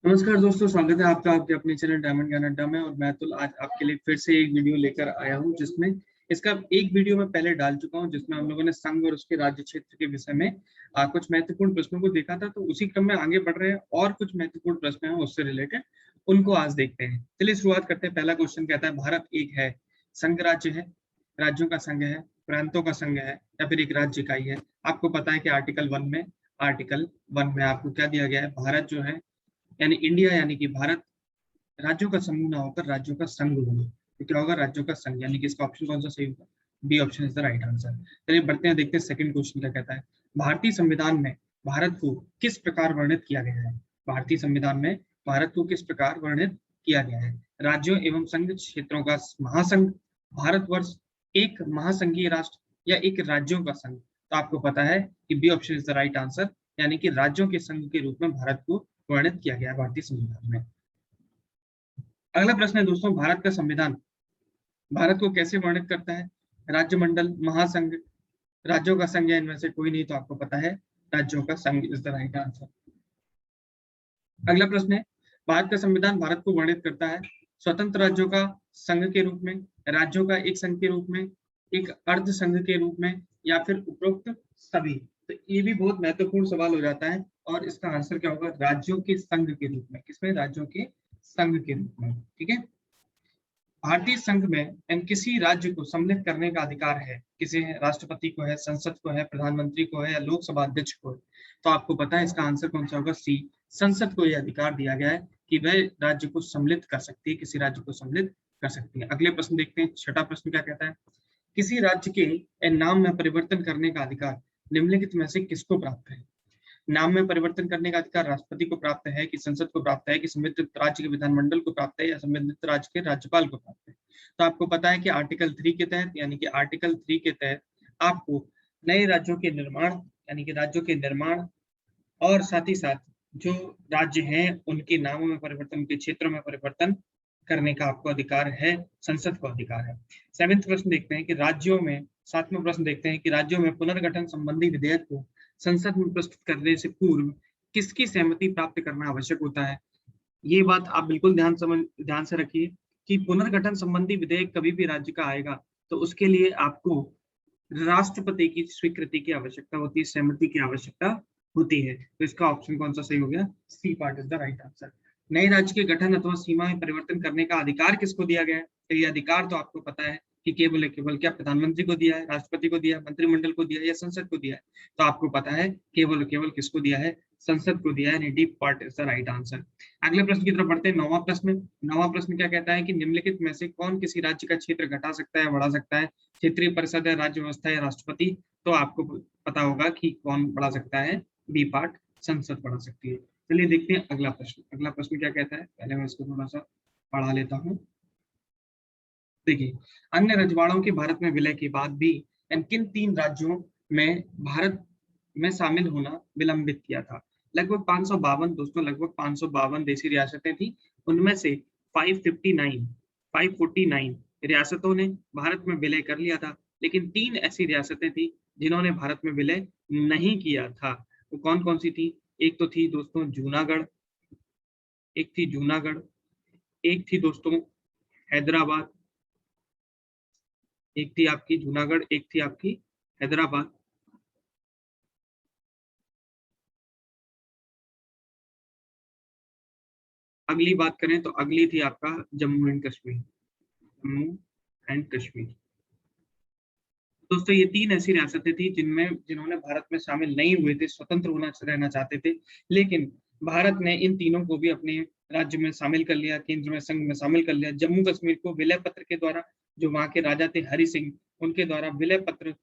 नमस्कार दोस्तों, स्वागत है आपका आपके अपने चैनल डायमंड ज्ञान अड्डा में। और मैं अतुल आज आपके लिए फिर से एक वीडियो लेकर आया हूं, जिसमें इसका एक वीडियो मैं पहले डाल चुका हूं, जिसमें हम लोगों ने संघ और उसके राज्य क्षेत्र के विषय में कुछ महत्वपूर्ण प्रश्नों को देखा था। तो उसी क्रम में आगे बढ़ रहे हैं और कुछ महत्वपूर्ण प्रश्न हैं उससे रिलेटेड, उनको आज देखते हैं। चलिए शुरुआत करते हैं। पहला क्वेश्चन कहता है, भारत एक है, संघ राज्य है, राज्यों का संघ है, प्रांतों का संघ है, या फिर एक राज्य इकाई है। आपको पता है कि आर्टिकल 1 में आपको क्या दिया गया है, भारत जो है यानी इंडिया यानी कि भारत राज्यों का समूह ना होकर राज्यों का संघ होगा। तो क्या होगा, राज्यों का संघ, यानी कि इसका ऑप्शन कौन सा सही होगा? B option is the right answer. चलिए बढ़ते हैं, देखते हैं सेकंड क्वेश्चन क्या कहता है। भारतीय संविधान में भारत को किस प्रकार वर्णित किया गया है? भारतीय संविधान में भारत को किस प्रकार वर्णित किया गया है? राज्यों एवं संघ क्षेत्रों का महासंघ, भारतवर्ष, एक महासंघीय राष्ट्र, या एक राज्यों का संघ? तो आपको पता है कि B option is the right answer, यानी कि राज्यों के संघ के रूप में भारत को वर्णित किया गया है भारतीय संविधान में। अगला प्रश्न है दोस्तों, भारत का संविधान भारत को कैसे वर्णित करता है? राज्यमंडल, महासंघ, राज्यों का संघ, या इनमें से कोई नहीं? तो आपको पता है राज्यों का संघ इज द राइट आंसर। अगला प्रश्न है, भारत का संविधान भारत को वर्णित करता है स्वतंत्र राज्यों का संघ के रूप में, राज्यों का एक संघ के रूप में, एक अर्ध संघ के रूप में, या फिर उपरोक्त सभी? तो ये भी बहुत महत्वपूर्ण सवाल हो जाता है, और इसका आंसर क्या होगा? राज्यों के संघ के रूप में। किसमें? राज्यों के संघ के रूप में। ठीक है। भारतीय संघ में किसी राज्य को सम्मिलित करने का अधिकार है, किसे है? राष्ट्रपति को है, संसद को है, प्रधानमंत्री को है, या लोकसभा अध्यक्ष को है? तो आपको पता है इसका आंसर कौन सा होगा? सी, संसद को यह अधिकार दिया गया है कि वह राज्य को सम्मिलित कर सकती है, किसी राज्य को सम्मिलित कर सकती है। अगले प्रश्न देखते हैं, छठा प्रश्न क्या कहता है। किसी राज्य के नाम में परिवर्तन करने का अधिकार निम्नलिखित में से किसको प्राप्त है? नाम में परिवर्तन करने का अधिकार राष्ट्रपति को प्राप्त है, कि संसद को प्राप्त है, कि संबंधित राज्य के विधानमंडल को प्राप्त है, या संबंधित राज्य के राज्यपाल को प्राप्त है? तो आपको पता है कि आर्टिकल 3 के तहत, यानी कि आर्टिकल 3 के तहत आपको नए राज्यों के निर्माण, यानी कि राज्यों के निर्माण, और साथ ही साथ जो राज्य हैं उनके नामों में परिवर्तन, उनके क्षेत्रों में परिवर्तन करने का आपको अधिकार है, संसद को अधिकार है। सेवेंथ प्रश्न देखते हैं कि राज्यों में, सातवां प्रश्न देखते हैं कि राज्यों में पुनर्गठन संबंधी विधेयक को संसद में प्रस्तुत करने से पूर्व किसकी सहमति प्राप्त करना आवश्यक होता है? ये बात आप बिल्कुल ध्यान से रखिए कि पुनर्गठन संबंधी विधेयक कभी भी राज्य का आएगा तो उसके लिए आपको राष्ट्रपति की स्वीकृति की आवश्यकता होती है, सहमति की आवश्यकता होती है। तो इसका ऑप्शन कौन सा सही हो गया? C part is the right answer. नए राज्य के गठन अथवा सीमा में परिवर्तन करने का अधिकार किसको दिया गया है? तो ये अधिकार तो आपको पता है कि केवल क्या प्रधानमंत्री को दिया है, राष्ट्रपति को दिया है, मंत्रिमंडल को दिया है, या संसद को दिया है? तो आपको पता है केवल किसको दिया है? संसद को दिया है। D part is the right answer. अगले प्रश्न की तरफ बढ़ते हैं। नौवां प्रश्न क्या कहता है कि निम्नलिखित में से कौन किसी राज्य का क्षेत्र घटा सकता है, बढ़ा सकता है? क्षेत्रीय परिषद है, राज्य व्यवस्था, या राष्ट्रपति? तो आपको पता होगा कि कौन बढ़ा सकता है? बी पार्ट, संसद बढ़ा सकती है। चलिए देखते हैं अगला प्रश्न। अगला प्रश्न क्या कहता है, पहले मैं इसको थोड़ा सा पढ़ा लेता हूँ। देखिए, अन्य रजवाड़ों के भारत में विलय के बाद भी किन 3 राज्यों में भारत में शामिल होना विलंबित किया था? लगभग 552 दोस्तों, लगभग 552 देशी रियासतें थी। उनमें से 549 रियासतों ने भारत में विलय कर लिया था, लेकिन 3 ऐसी रियासतें थी जिन्होंने भारत में विलय नहीं किया था। वो कौन कौन सी थी? एक तो थी दोस्तों जूनागढ़, एक थी दोस्तों हैदराबाद, एक थी आपकी जूनागढ़, एक थी आपकी हैदराबाद। अगली बात करें तो अगली थी आपका जम्मू एंड कश्मीर। दोस्तों ये 3 ऐसी रियासतें थी जिन्होंने भारत में शामिल नहीं हुए थे, स्वतंत्र रहना चाहते थे, लेकिन भारत ने इन तीनों को भी अपने राज्य में शामिल कर लिया, केंद्र में, संघ में शामिल कर लिया। जम्मू कश्मीर को विलय पत्र के द्वारा, जो वहां के राजा थे हरि सिंह, उनके द्वारा विलय पत्र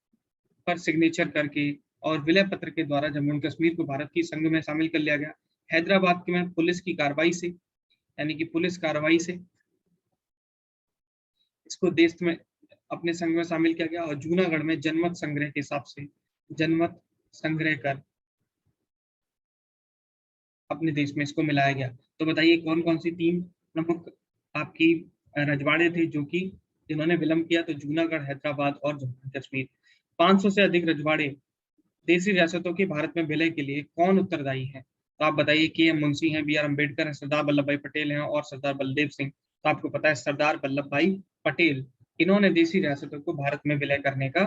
पर सिग्नेचर करके और विलय पत्र के द्वारा जम्मू एंड कश्मीर को भारत की संघ में शामिल कर लिया गया। हैदराबाद में पुलिस की कार्रवाई से, यानी कि पुलिस कार्रवाई से इसको देश में अपने संघ में शामिल किया गया। और जूनागढ़ में जनमत संग्रह के हिसाब से जनमत संग्रह कर अपने देश में इसको मिलाया गया। तो बताइए कौन कौन सी 3 प्रमुख आपकी रजवाड़े थे जो कि जिन्होंने विलंब किया? तो जूनागढ़, हैदराबाद और जम्मू कश्मीर। 500 से अधिक रजवाड़े देशी रियासतों के भारत में विलय के लिए कौन उत्तरदायी है? तो आप बताइए, के एम मुंशी हैं, बी आर अम्बेडकर हैं, सरदार वल्लभ भाई पटेल हैं और सरदार बलदेव सिंह। तो आपको पता है सरदार वल्लभ भाई पटेल, इन्होंने देशी रियासतों को भारत में विलय करने का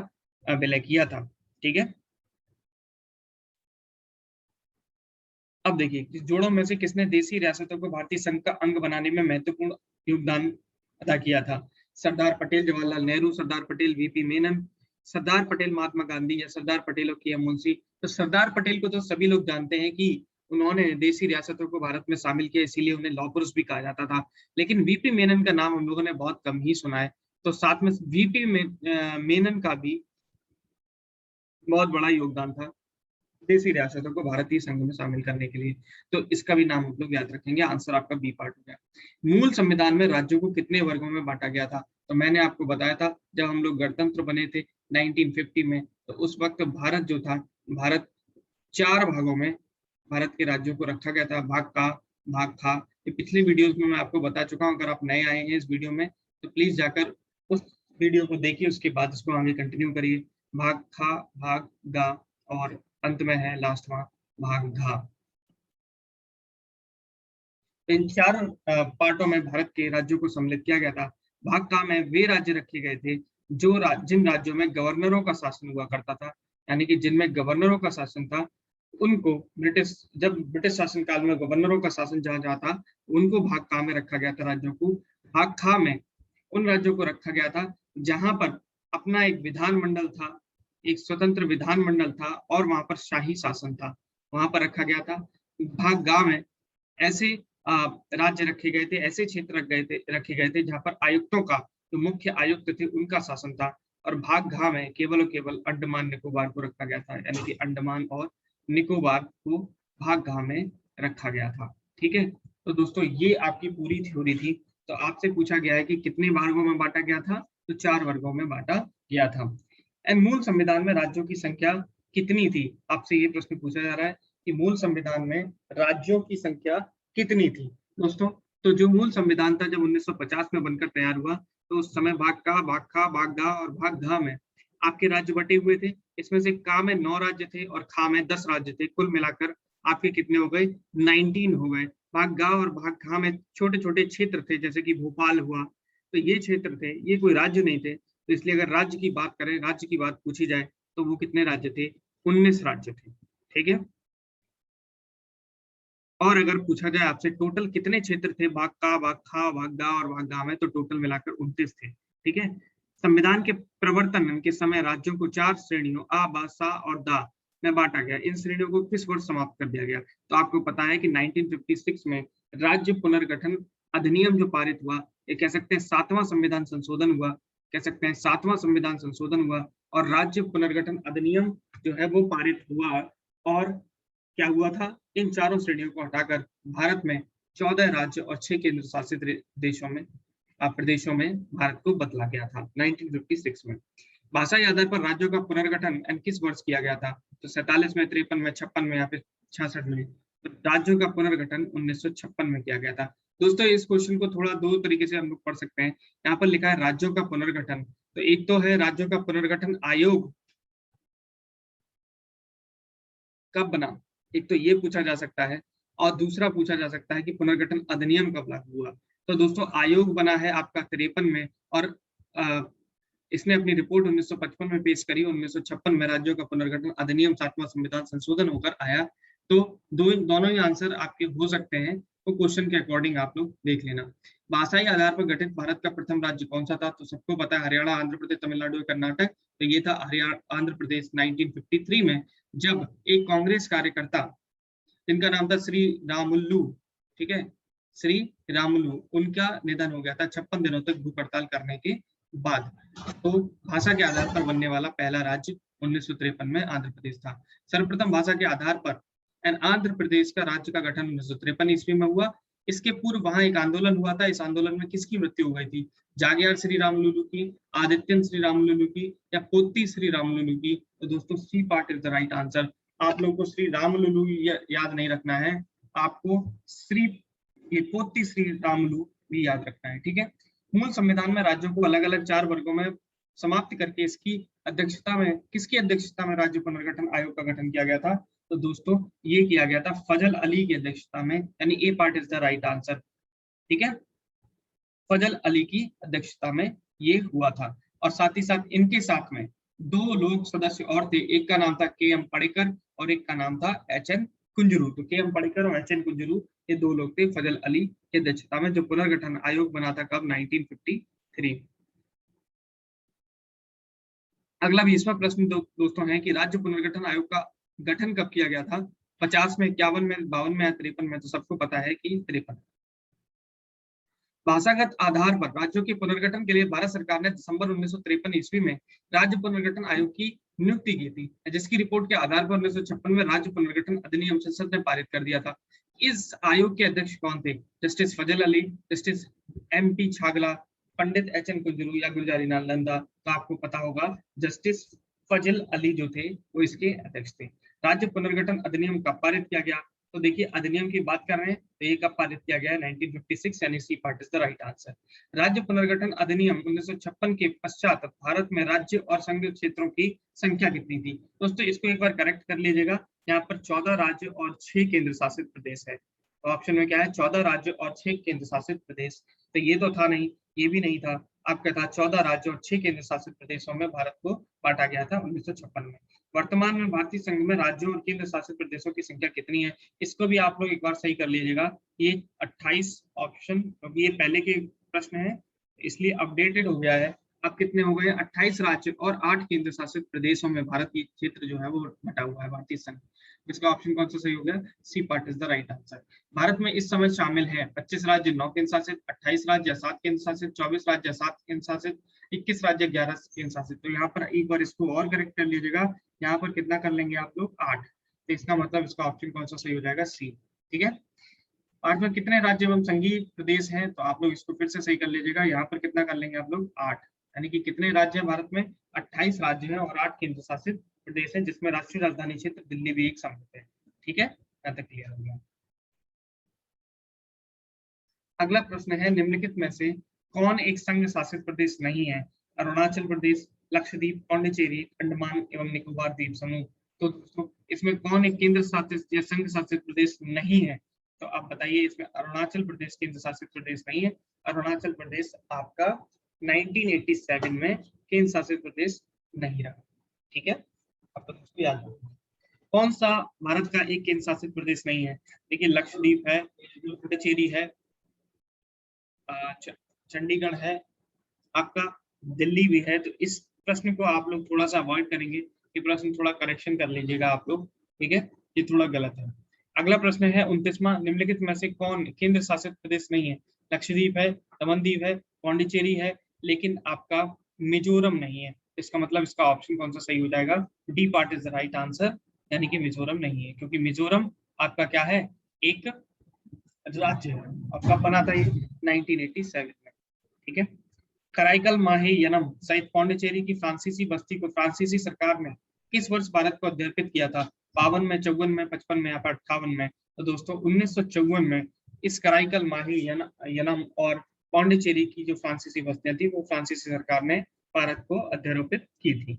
विलय किया था। ठीक है, अब देखिए इस जोड़ों में से किसने देशी रियासतों को भारतीय संघ का अंग बनाने में महत्वपूर्ण योगदान अदा किया था? सरदार पटेल, जवाहरलाल नेहरू, सरदार पटेल, वीपी मेनन, सरदार पटेल, महात्मा गांधी या सरदार पटेल और के एम मुंशी। तो सरदार पटेल को तो सभी लोग जानते हैं कि उन्होंने देशी रियासतों को भारत में शामिल किया, इसीलिए उन्हें लौह पुरुष भी कहा जाता था। लेकिन वीपी मेनन का नाम हम लोगों ने बहुत कम ही सुना है। तो साथ में वीपी मेनन का भी बहुत बड़ा योगदान था देशी रियासतों को भारतीय संघ में शामिल करने के लिए। तो इसका भी नाम हम लोग याद रखेंगे। आंसर आपका बी पार्ट हो गया। मूल संविधान में राज्यों को कितने वर्गों में बांटा गया था? तो मैंने आपको बताया था जब हम लोग गणतंत्र बने थे 1950 में, तो उस वक्त भारत जो था, भारत 4 भागों में भारत के राज्यों को रखा गया था। भाग का, भाग था, ये पिछली वीडियोस में मैं आपको बता चुका हूँ। अगर आप नए आए हैं इस वीडियो में तो प्लीज जाकर उस वीडियो को देखिए, उसके बाद इसको आगे कंटिन्यू करिए। भाग खा, भाग गा और अंत में है लास्ट में भाग घा। इन 4 पार्टों में भारत के राज्यों को सम्मिलित किया गया था। भाग का में वे राज्य रखे गए थे जो जिन राज्यों में गवर्नरों का शासन हुआ करता था, यानी कि जिनमें गवर्नरों का शासन था उनको ब्रिटिश, जब ब्रिटिश शासन काल में गवर्नरों का शासन जहाँ जहाँ था उनको भाग का में रखा गया था राज्यों को। भाग खा में उन राज्यों को रखा गया था जहां पर अपना एक विधानमंडल था, एक स्वतंत्र विधानमंडल था और वहां पर शाही शासन था, वहां पर रखा गया था। भाग गा में ऐसे राज्य रखे गए थे, ऐसे क्षेत्र रखे गए थे जहां पर आयुक्तों का, जो मुख्य आयुक्त थे उनका शासन था। और भाग घा में केवल और केवल अंडमान निकोबार को रखा गया था, यानी कि अंडमान और निकोबार को भाग घा में रखा गया था। ठीक है, तो दोस्तों ये आपकी पूरी थ्योरी थी। तो आपसे पूछा गया है कि कितने वर्गों में बांटा गया था? तो 4 वर्गों में बांटा गया था। एंड मूल संविधान में राज्यों की संख्या कितनी थी? आपसे ये प्रश्न पूछा जा रहा है कि मूल संविधान में राज्यों की संख्या कितनी थी? दोस्तों, तो जो मूल संविधान था जब 1950 में बनकर तैयार हुआ, तो उस समय भाग का, भाग खा, भाग गा और भाग घा में आपके राज्य बटे हुए थे। इसमें से का में 9 राज्य थे और खा में 10 राज्य थे। कुल मिलाकर आपके कितने हो गए? 19 हो गए। भाग गा और भाग खा में छोटे छोटे क्षेत्र थे, जैसे कि भोपाल हुआ, तो ये क्षेत्र थे, ये कोई राज्य नहीं थे। तो इसलिए अगर राज्य की बात करें, राज्य की बात पूछी जाए, तो वो कितने राज्य थे? 19 राज्य थे। ठीक है, और अगर पूछा जाए आपसे टोटल कितने क्षेत्र थे भाग का, भाग खा, भाग गा और भाग गा में, तो टोटल मिलाकर 29 थे। ठीक है, संविधान के प्रवर्तन के समय राज्यों को 4 श्रेणियों आ, बा, सा और दा में बांटा गया। इन श्रेणियों को किस वर्ष समाप्त कर दिया गया? तो आपको पता है कि 1956 में राज्य पुनर्गठन अधिनियम जो पारित हुआ, ये कह सकते हैं 7वां संविधान संशोधन हुआ, कह सकते हैं 7वां संविधान संशोधन हुआ। और राज्य पुनर्गठन अधिनियम जो है वो पारित हुआ, और क्या हुआ था? इन चारों श्रेणियों को हटाकर भारत में 14 राज्य और 6 केंद्र शासित देशों में, प्रदेशों में भारत को बदला गया था 1956 में। भाषाई आधार पर राज्यों का पुनर्गठन किस वर्ष किया गया था? तो 47 में, 53 में, 56 में या फिर 66 में? तो राज्यों का पुनर्गठन 1956 में किया गया था। दोस्तों, इस क्वेश्चन को थोड़ा 2 तरीके से हम लोग पढ़ सकते हैं। यहाँ पर लिखा है राज्यों का पुनर्गठन, तो एक तो है राज्यों का पुनर्गठन आयोग कब बना, एक तो ये पूछा जा सकता है, और दूसरा पूछा जा सकता है कि पुनर्गठन अधिनियम कब लागू हुआ। तो दोस्तों, आयोग बना है आपका 53 में, और इसने अपनी रिपोर्ट 1955 में पेश करी। 1956 में राज्यों का पुनर्गठन अधिनियम 7वां संविधान संशोधन होकर आया। तो दोनों ही आंसर आपके हो सकते हैं, तो क्वेश्चन के अकॉर्डिंग आप लोग देख लेना। भाषाई आधार पर गठित भारत का प्रथम राज्य कौन सा था? तो सबको पता है हरियाणा, आंध्र प्रदेश, तमिलनाडु, कर्नाटक। तो ये था हरियाणा, आंध्र प्रदेश 1953 में, जब एक कांग्रेस कार्यकर्ता जिनका नाम था श्री रामुलु, ठीक है, श्री रामुलु, उनका निधन हो गया था 56 दिनों तक भूख हड़ताल करने के बाद। तो भाषा के आधार पर बनने वाला पहला राज्य 1953 में आंध्र प्रदेश था। सर्वप्रथम भाषा के आधार पर आंध्र प्रदेश का राज्य का गठन 1953 ईस्वी में हुआ। इसके पूर्व वहां एक आंदोलन हुआ था। इस आंदोलन में किसकी मृत्यु हो गई थी? जागियार श्री रामलुलु की, आदित्यन श्री रामलुलु की, या पोती श्री रामलुलु की? तो दोस्तों, C part is the right answer. आप लोग को श्री रामलुलु याद नहीं रखना है, आपको श्री, ये पोती श्री रामलुलु भी याद रखना है। ठीक है, मूल संविधान में राज्यों को अलग अलग 4 वर्गों में समाप्त करके इसकी अध्यक्षता में, किसकी अध्यक्षता में राज्य पुनर्गठन आयोग का गठन किया गया था? तो दोस्तों ये किया गया था फजल अली की अध्यक्षता में, यानी A part is the right answer. ठीक है, फजल अली की अध्यक्षता में ये हुआ था। और साथ ही साथ इनके साथ में दो लोग सदस्य और थे, एक का नाम था के एम पड़ेकर और एक का नाम था एच एन कुंजरू। तो के एम पड़ेकर और एच एन कुंजरू ये दो लोग थे फजल अली की अध्यक्षता में, जो पुनर्गठन आयोग बना था कब, 1953। अगला 20वां प्रश्न दोस्तों है कि राज्य पुनर्गठन आयोग का गठन कब किया गया था, 50 में, 51 में, 52 में या 53 में? तो सबको पता है कि 53। भाषागत आधार पर राज्यों के पुनर्गठन के लिए भारत सरकार ने दिसंबर 1953 ईस्वी में राज्य पुनर्गठन आयोग की नियुक्ति की थी, जिसकी रिपोर्ट के आधार पर 1956 में राज्य पुनर्गठन अधिनियम संसद ने पारित कर दिया था। इस आयोग के अध्यक्ष कौन थे? Justice Fazal Ali, justice M P Chagla, Pandit H N Kunzru या गुलजारी लाल नंदा? तो आपको पता होगा जस्टिस फजल अली जो थे वो इसके अध्यक्ष थे। राज्य पुनर्गठन अधिनियम कब पारित किया गया? तो देखिए अधिनियम की बात कर रहे हैं तो ये कब पारित किया गया है, 1956, यानी C part is the right answer. राज्य पुनर्गठन अधिनियम 1956 के पश्चात भारत में राज्य और संघ क्षेत्रों की संख्या कितनी थी? दोस्तों इसको एक बार करेक्ट कर लीजिएगा, यहाँ पर 14 राज्य और 6 केंद्र शासित प्रदेश है। तो ऑप्शन में क्या है, 14 राज्य और 6 केंद्र शासित प्रदेश। तो ये तो था नहीं, ये भी नहीं था, आपका था 14 राज्य और 6 केंद्र शासित प्रदेशों में भारत को बांटा गया था 1956 में। वर्तमान में भारतीय संघ में राज्यों और केंद्र शासित प्रदेशों की संख्या कितनी है? इसको भी आप लोग एक बार सही कर लीजिएगा, ये 28 ऑप्शन, क्योंकि ये पहले के प्रश्न है इसलिए अपडेटेड हो गया है। अब कितने हो गए, 28 राज्य और 8 केंद्र शासित प्रदेशों में भारत की क्षेत्र जो है वो बटा हुआ है भारतीय संघ। इसका ऑप्शन कौन सा सही हो गया, C part is the right answer. भारत में इस समय शामिल है 25 राज्य 9 केंद्र शासित, 28 राज्य 7 केंद्र शासित, 24 राज्य 7 केंद्र शासित, 21 राज्य 11 केंद्र शासित। तो यहाँ पर एक बार इसको और करेक्ट कर लीजिएगा, यहाँ पर कितना कर लेंगे आप लोग, 8। तो इसका मतलब इसका ऑप्शन कौन सा सही हो जाएगा, सी। ठीक है, भारत में कितने राज्य एवं संघीय प्रदेश हैं? तो आप लोग इसको फिर से सही कर लीजिएगा, यहाँ पर कितना कर लेंगे आप लोग, 8। यानी कि कितने राज्य हैं भारत में, 28 राज्य हैं और 8 केंद्र शासित प्रदेश हैं, जिसमें राष्ट्रीय राजधानी क्षेत्र दिल्ली भी एक सम्मिलित है। ठीक है, यहाँ तक क्लियर हो गया। अगला प्रश्न है, निम्नलिखित में से कौन एक संघ शासित प्रदेश नहीं है? अरुणाचल प्रदेश, लक्षद्वीप, पांडिचेरी, अंडमान एवं निकोबार द्वीप समूह। तो दोस्तों इसमें कौन एक केंद्र शासित या संघ शासित प्रदेश नहीं है? तो आप बताइए, इसमें अरुणाचल प्रदेश केंद्र शासित प्रदेश नहीं है। अरुणाचल प्रदेश आपका 1987 में केंद्र शासित प्रदेश नहीं रहा। ठीक है, अब तो दोस्तों याद रखना। कौन सा भारत का एक केंद्र शासित प्रदेश नहीं है? देखिए लक्षद्वीप है, पुडुचेरी है, चंडीगढ़ है, आपका दिल्ली भी है। तो इस प्रश्न को आप लोग थोड़ा सा अवॉइड करेंगे, ये प्रश्न थोड़ा करेक्शन कर लीजिएगा आप लोग। ठीक है, ये थोड़ा गलत है। अगला प्रश्न है 29वां, निम्नलिखित में से कौन केंद्र शासित प्रदेश नहीं है? लक्षद्वीप है, दमनदीप है, पांडिचेरी है, लेकिन आपका मिजोरम नहीं है। इसका मतलब इसका ऑप्शन कौन सा सही हो जाएगा, D part is the right answer, यानी कि मिजोरम नहीं है, क्योंकि मिजोरम आपका क्या है, एक राज्य है। अब कब बना था ये, 1987 में। ठीक है, कराईकल माही सहित पांडिचेरी की फ्रांसीसी बस्ती को फ्रांसीसी सरकार ने किस वर्ष भारत को अध्यर्पित किया था? 52 में, 54 में, 55 में या 58 में? तो दोस्तों 1954 में इस कराईकल माही और पांडिचेरी की जो फ्रांसीसी बस्तियां थी वो फ्रांसीसी सरकार ने भारत को अध्यारोपित की थी।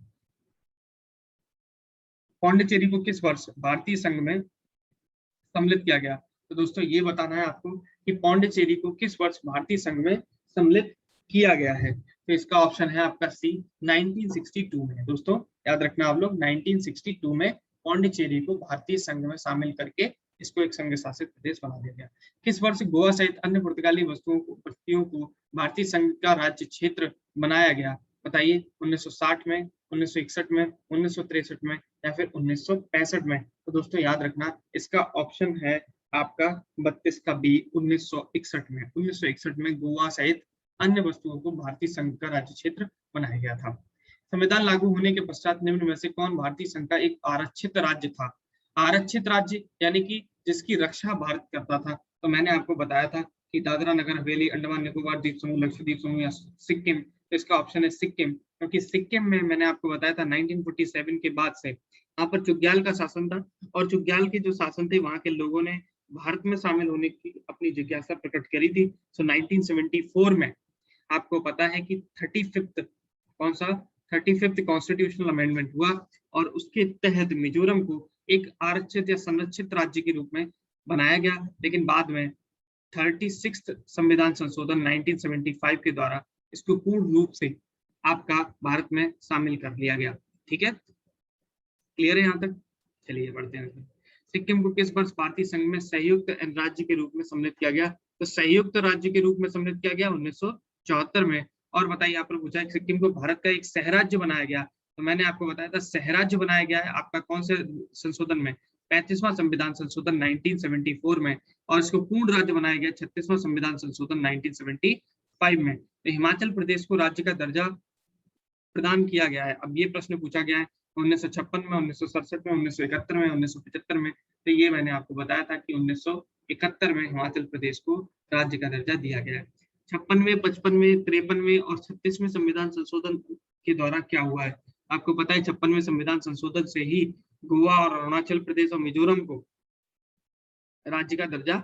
पांडिचेरी को किस वर्ष भारतीय संघ में सम्मिलित किया गया? तो दोस्तों ये बताना है आपको कि पांडिचेरी को किस वर्ष भारतीय संघ में सम्मिलित किया गया है। तो इसका ऑप्शन है आपका सी, 1962 में। दोस्तों याद रखना आप लोग, 1962 में पांडिचेरी को भारतीय संघ में शामिल करके इसको एक संघ शासित प्रदेश बना दिया गया। किस वर्ष गोवा सहित अन्य पुर्तगाली बस्तियों को भारतीय संघ का राज्य क्षेत्र बनाया गया? बताइए, 1960 में, 1961 में, 1963 में या फिर 1965 में? तो दोस्तों याद रखना इसका ऑप्शन है आपका 32 का बी, 1961 में। 1961 में गोवा सहित अन्य वस्तुओं को भारतीय संघ का राज्य क्षेत्र बनाया गया था। संविधान लागू होने के पश्चात निम्न में से कौन भारतीय संघ का एक आरक्षित राज्य था? आरक्षित राज्य यानी कि जिसकी रक्षा भारत करता था। तो मैंने आपको बताया था कि दादरा नगर हवेली, अंडमान निकोबार द्वीप समूह, लक्षद्वीप समूह या सिक्किम। तो इसका ऑप्शन है सिक्किम, क्योंकि सिक्किम में मैंने आपको बताया था 1947 के बाद से यहाँ पर चुग्याल का शासन था, और चुग्याल के जो शासन थे वहां के लोगों ने भारत में शामिल होने की अपनी जिज्ञासा प्रकट करी थी। सो 1974 में आपको पता है कि 35th कॉन्स्टिट्यूशनल अमेंडमेंट हुआ और उसके तहत मिजोरम को एक आरक्षित या संरक्षित राज्य के रूप में बनाया गया, लेकिन बाद में 36 संविधान संशोधन 1975 के द्वारा इसको पूर्ण रूप से आपका भारत में शामिल कर लिया गया। ठीक है, क्लियर है यहाँ तक? चलिए बढ़ते हैं। सिक्किम को किस वर्ष भारतीय संघ में संयुक्त राज्य के रूप में सम्मिलित किया गया? तो संयुक्त राज्य के रूप में सम्मिलित किया गया 1974 में। और बताइए, आप लोग पूछा सिक्किम को भारत का एक सहराज्य बनाया गया, तो मैंने आपको बताया था सहराज्य बनाया गया है आपका कौन से संशोधन में? 35वां संविधान संशोधन 1974 में। और इसको पूर्ण राज्य बनाया गया 36वां संविधान संशोधन 1975 में। तो हिमाचल प्रदेश को राज्य का दर्जा प्रदान किया गया है। अब ये प्रश्न पूछा गया है 1956 में, 1967 में, 1971 में, 1975 में। तो ये मैंने आपको बताया था कि 1971 में हिमाचल प्रदेश को राज्य का दर्जा दिया गया है। 56वें, 55वें, 53वें और 36वें संविधान संशोधन के द्वारा क्या हुआ है? आपको पता है 56वें संविधान संशोधन से ही गोवा और अरुणाचल प्रदेश और मिजोरम को राज्य का दर्जा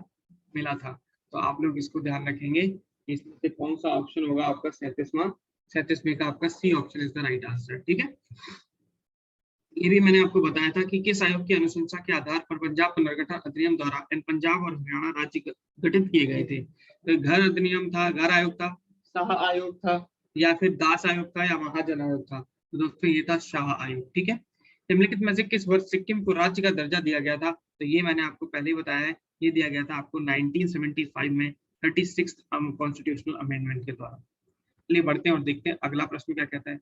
मिला था। तो आप लोग इसको ध्यान रखेंगे, इसमें से कौन सा ऑप्शन होगा आपका 37वें का आपका C option is the right answer. ठीक है, ये भी मैंने आपको बताया था कि किस आयोग की अनुशंसा के आधार पर पंजाब पुनर्गठन अधिनियम द्वारा पंजाब और हरियाणा राज्य गठित किए गए थे। तो घर अधिनियम था, घर आयोग था, शाह आयोग था, या फिर दास आयोग था, या महाजन आयोग था? तो दोस्तों ये था शाह आयोग। ठीक है, निम्नलिखित में से किस वर्ष सिक्किम को राज्य का दर्जा दिया गया था? तो ये मैंने आपको पहले ही बताया है, ये दिया गया था आपको 1975 में 36 कॉन्स्टिट्यूशनल अमेंडमेंट के द्वारा। चलिए बढ़ते हैं और देखते हैं अगला प्रश्न क्या कहता है।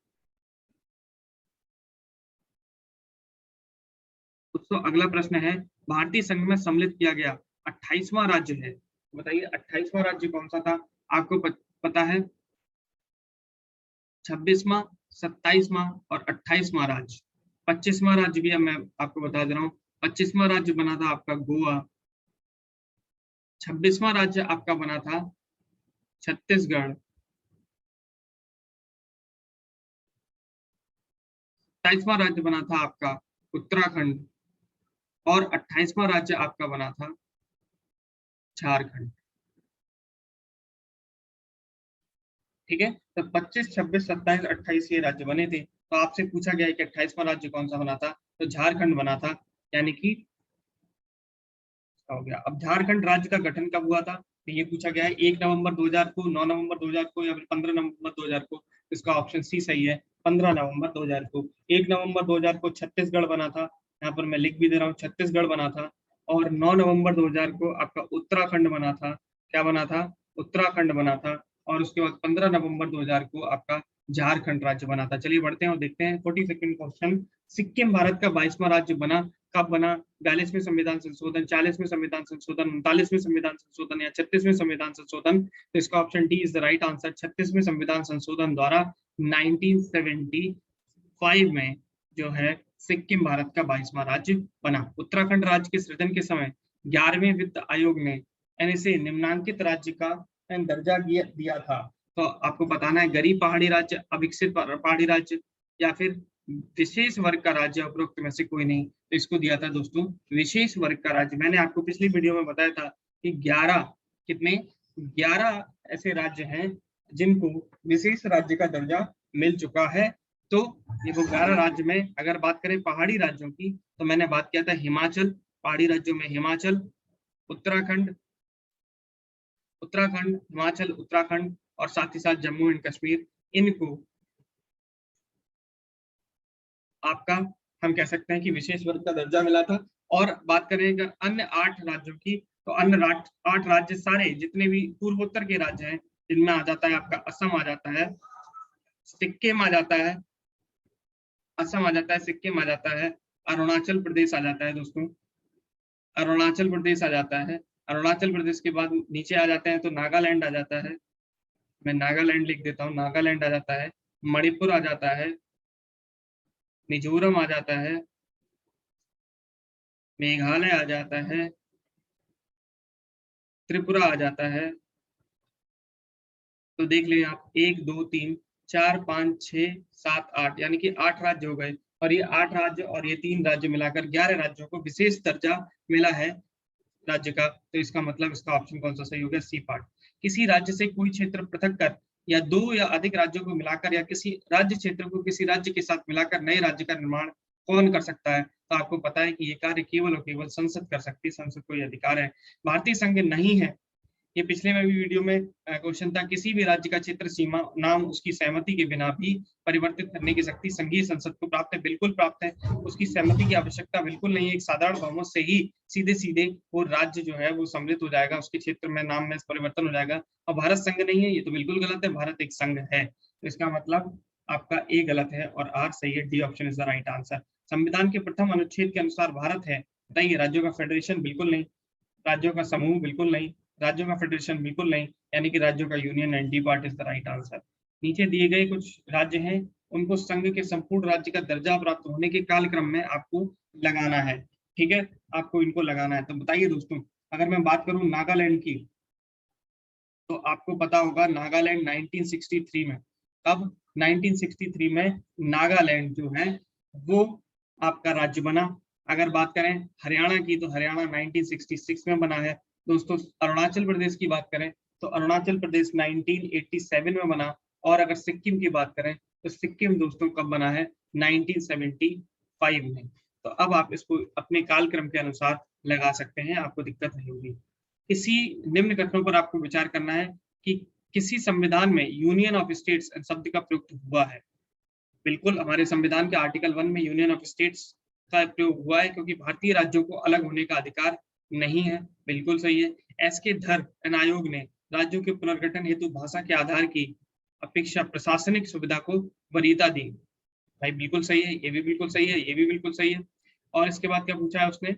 दोस्तों अगला प्रश्न है, भारतीय संघ में सम्मिलित किया गया 28वां राज्य है। बताइए 28वां राज्य कौन सा था? आपको पता है 26वां, 27वां और 28वां राज्य। 25वां राज्य भी मैं आपको बता दे रहा हूँ, 25वां राज्य बना था आपका गोवा। 26वां राज्य आपका बना था छत्तीसगढ़। 27वां राज्य बना था आपका उत्तराखंड। और 28वां राज्य आपका बना था झारखंड। ठीक है, तो 25, 26, 27, 28 ये राज्य बने थे। तो आपसे पूछा गया है कि 28वां राज्य कौन सा बना था? तो झारखंड बना था, यानी कि हो गया। अब झारखंड राज्य का गठन कब हुआ था? तो ये पूछा गया है 1 नवंबर 2000 को, 9 नवंबर 2000 को, या फिर 15 नवंबर 2000 को। इसका ऑप्शन सी सही है, 15 नवंबर 2000 को। 1 नवंबर 2000 को छत्तीसगढ़ बना था, यहाँ पर मैं लिख भी दे रहा हूँ, छत्तीसगढ़ बना था। और 9 नवंबर 2000 को आपका उत्तराखंड बना था। क्या बना था? उत्तराखंड बना था। और उसके बाद 15 नवंबर 2000 को आपका झारखंड राज्य बना था। चलिए बढ़ते हैं और देखते हैं 42वां क्वेश्चन। सिक्किम भारत का 22वां राज्य बना, कब बना? 42वें संविधान संशोधन, 40वें संविधान संशोधन, 39वें संविधान संशोधन, या 36वें संविधान संशोधन? तो इसका option D is the right answer. 36वें संविधान संशोधन द्वारा 1975 में जो है सिक्किम भारत का 22वां राज्य बना। उत्तराखंड राज्य के सृजन के समय 11वें वित्त आयोग ने इसे निम्नांकित राज्य का दर्जा दिया था। तो आपको बताना है गरीब पहाड़ी राज्य, अविकसित पहाड़ी राज्य, या फिर विशेष वर्ग का राज्य, उपरोक्त में से कोई नहीं। तो इसको दिया था दोस्तों विशेष वर्ग का राज्य। मैंने आपको पिछली वीडियो में बताया था कि 11 ऐसे राज्य हैं जिनको विशेष राज्य का दर्जा मिल चुका है। तो ये वो 11 राज्य में अगर बात करें पहाड़ी राज्यों की, तो मैंने बात किया था हिमाचल, पहाड़ी राज्यों में हिमाचल, उत्तराखंड, हिमाचल, उत्तराखंड, और साथ ही साथ जम्मू एंड कश्मीर। इनको आपका हम कह सकते हैं कि विशेष वर्ग का दर्जा मिला था। और बात करें अगर अन्य 8 राज्यों की, तो अन्य 8 राज्य सारे जितने भी पूर्वोत्तर के राज्य हैं, जिनमें आ जाता है आपका असम आ जाता है, सिक्किम आ जाता है, असम आ जाता है, सिक्किम आ जाता है, अरुणाचल प्रदेश आ जाता है दोस्तों, अरुणाचल प्रदेश आ जाता है। अरुणाचल प्रदेश के बाद नीचे आ जाते हैं तो नागालैंड आ जाता है, मैं नागालैंड लिख देता हूँ, नागालैंड आ जाता है, मणिपुर आ जाता है, मिजोरम आ जाता है, मेघालय आ जाता है, त्रिपुरा आ जाता है। तो देख लीजिए आप 1 2 3 4 5 6 7 8, यानी कि 8 राज्य हो गए। और ये 8 राज्य और ये 3 राज्य मिलाकर 11 राज्यों को विशेष दर्जा मिला है राज्य का। तो इसका मतलब इसका ऑप्शन कौन सा सही हो गया? C part. किसी राज्य से कोई क्षेत्र पृथक कर या 2 या अधिक राज्यों को मिलाकर या किसी राज्य क्षेत्र को किसी राज्य के साथ मिलाकर नए राज्य का निर्माण कौन कर सकता है? तो आपको पता है कि ये कार्य केवल और केवल संसद कर सकती है, संसद को ये अधिकार है। भारतीय संघ नहीं है, ये पिछले में भी वीडियो में क्वेश्चन था, किसी भी राज्य का क्षेत्र सीमा नाम उसकी सहमति के बिना भी परिवर्तित करने की शक्ति संघीय संसद को प्राप्त है। बिल्कुल प्राप्त है, उसकी सहमति की आवश्यकता बिल्कुल नहीं है। एक साधारण बहुमत से ही सीधे सीधे वो राज्य जो है वो सम्मिलित हो जाएगा, उसके क्षेत्र में नाम में परिवर्तन हो जाएगा। और भारत संघ नहीं है, ये तो बिल्कुल गलत है, भारत एक संघ है। तो इसका मतलब आपका ए गलत है और आर सही है। D option is the right answer. संविधान के प्रथम अनुच्छेद के अनुसार भारत है, बताइए। राज्यों का फेडरेशन बिल्कुल नहीं, राज्यों का समूह बिल्कुल नहीं, राज्यों का फेडरेशन बिल्कुल नहीं, यानी कि राज्यों का union and D part is the right answer. नीचे दिए गए कुछ राज्य हैं, उनको संघ के संपूर्ण राज्य का दर्जा प्राप्त होने के कालक्रम में आपको लगाना है, ठीक है, आपको इनको लगाना है। तो बताइए दोस्तों, अगर मैं बात करूं नागालैंड की, तो आपको पता होगा नागालैंड 1963 में, कब 1963 में नागालैंड जो है वो आपका राज्य बना। अगर बात करें हरियाणा की, तो हरियाणा 1966 में बना है। दोस्तों अरुणाचल प्रदेश की बात करें तो अरुणाचल प्रदेश 1987 में बना। और अगर सिक्किम की बात करें तो सिक्किम दोस्तों कब बना है, 1975 में। तो अब आप इसको अपने कालक्रम के अनुसार लगा सकते हैं, आपको दिक्कत नहीं होगी। किसी निम्न कथनों पर आपको विचार करना है कि किसी संविधान में यूनियन ऑफ स्टेट्स शब्द का प्रयोग हुआ है। बिल्कुल, हमारे संविधान के आर्टिकल 1 में यूनियन ऑफ स्टेट्स का प्रयोग हुआ है, क्योंकि भारतीय राज्यों को अलग होने का अधिकार नहीं है। बिल्कुल सही है। एस के धर आयोग ने राज्यों के पुनर्गठन हेतु भाषा के आधार की अपेक्षा प्रशासनिक सुविधा को वरीयता दी। भाई बिल्कुल सही है, ये भी बिल्कुल सही है, ये भी बिल्कुल सही है। और इसके बाद क्या पूछा है उसने,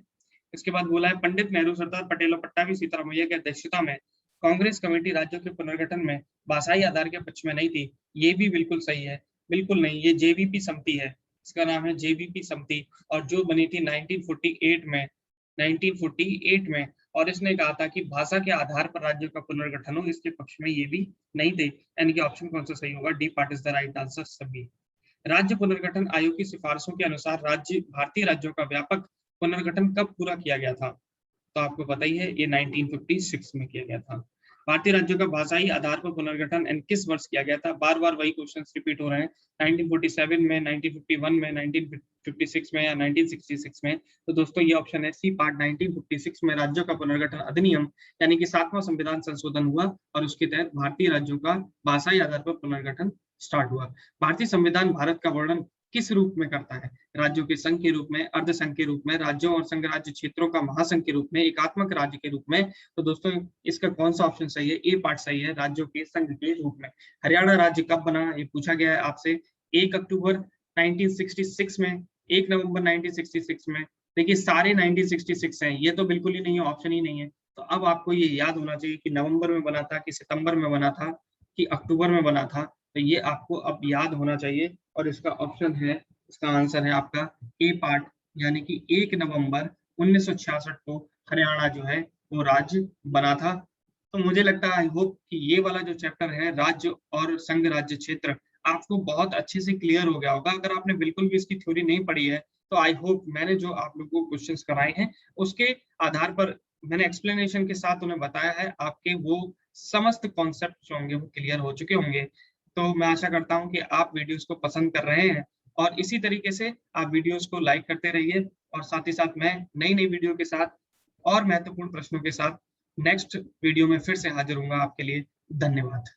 इसके बाद बोला है पंडित नेहरू, सरदार पटेल और पट्टाभी सीतारामैया की अध्यक्षता में कांग्रेस कमेटी राज्यों के पुनर्गठन में भाषाई आधार के पक्ष में नहीं थी। ये भी बिल्कुल सही है, बिल्कुल नहीं, ये जेवीपी समिति है, इसका नाम है जेवीपी समिति, और जो बनी थी 1948 में। और इसने कहा था कि भाषा के आधार पर राज्यों का पुनर्गठन हो, इसके पक्ष में ये भी नहीं थे। यानी कि ऑप्शन कौन सा सही होगा, D part is the right answer सभी। राज्य पुनर्गठन आयोग की सिफारिशों के अनुसार भारतीय राज्यों का व्यापक पुनर्गठन कब पूरा किया गया था, तो आपको पता ही है, ये 1956 में किया गया था। भारतीय राज्यों का भाषाई आधार पर पुनर्गठन किस वर्ष किया गया था, बार बार वही क्वेश्चन रिपीट हो रहे हैं, 1947 में, 1951 में, 1956 में या 1966 में। तो दोस्तों ये ऑप्शन है सी पार्ट, 1956 में राज्यों का पुनर्गठन अधिनियम यानी कि 7वां संविधान संशोधन हुआ और उसके तहत भारतीय राज्यों का भाषाई आधार पर पुनर्गठन स्टार्ट हुआ। भारतीय संविधान भारत का वर्णन किस रूप में करता है, राज्यों के संघ के रूप में, अर्ध संघ के रूप में, राज्यों और संघ राज्य क्षेत्रों का महासंघ के रूप में, एकात्मक राज्य के रूप में। तो दोस्तों इसका कौन सा ऑप्शन सही है, ए पार्ट सही है, राज्यों के संघ के रूप में। हरियाणा राज्य कब बना, ये पूछा गया है आपसे, 1 अक्टूबर 1966 में, 1 नवंबर 1966 में। देखिए सारे 1966 हैं, ये तो बिल्कुल ही नहीं है, ऑप्शन ही नहीं है। तो अब आपको ये याद होना चाहिए कि नवंबर में बना था कि सितंबर में बना था कि अक्टूबर में बना था, तो ये आपको अब याद होना चाहिए। और इसका ऑप्शन है, इसका आंसर है आपका ए पार्ट, यानी कि 1 नवंबर 1966 को हरियाणा जो है वो राज्य बना था। तो मुझे लगता है, आई होप कि ये वाला जो चैप्टर है राज्य और संघ राज्य क्षेत्र आपको बहुत अच्छे से क्लियर हो गया होगा। अगर आपने बिल्कुल भी इसकी थ्योरी नहीं पढ़ी है तो आई होप मैंने जो आप लोगों को क्वेश्चंस कराए हैं उसके आधार पर मैंने एक्सप्लेनेशन के साथ उन्हें बताया है, आपके वो समस्त कॉन्सेप्ट जो होंगे वो क्लियर हो चुके होंगे। तो मैं आशा करता हूँ कि आप वीडियोस को पसंद कर रहे हैं और इसी तरीके से आप वीडियोस को लाइक करते रहिए, और साथ ही साथ मैं नई नई वीडियो के साथ और महत्वपूर्ण प्रश्नों के साथ नेक्स्ट वीडियो में फिर से हाजिर होऊंगा आपके लिए। धन्यवाद।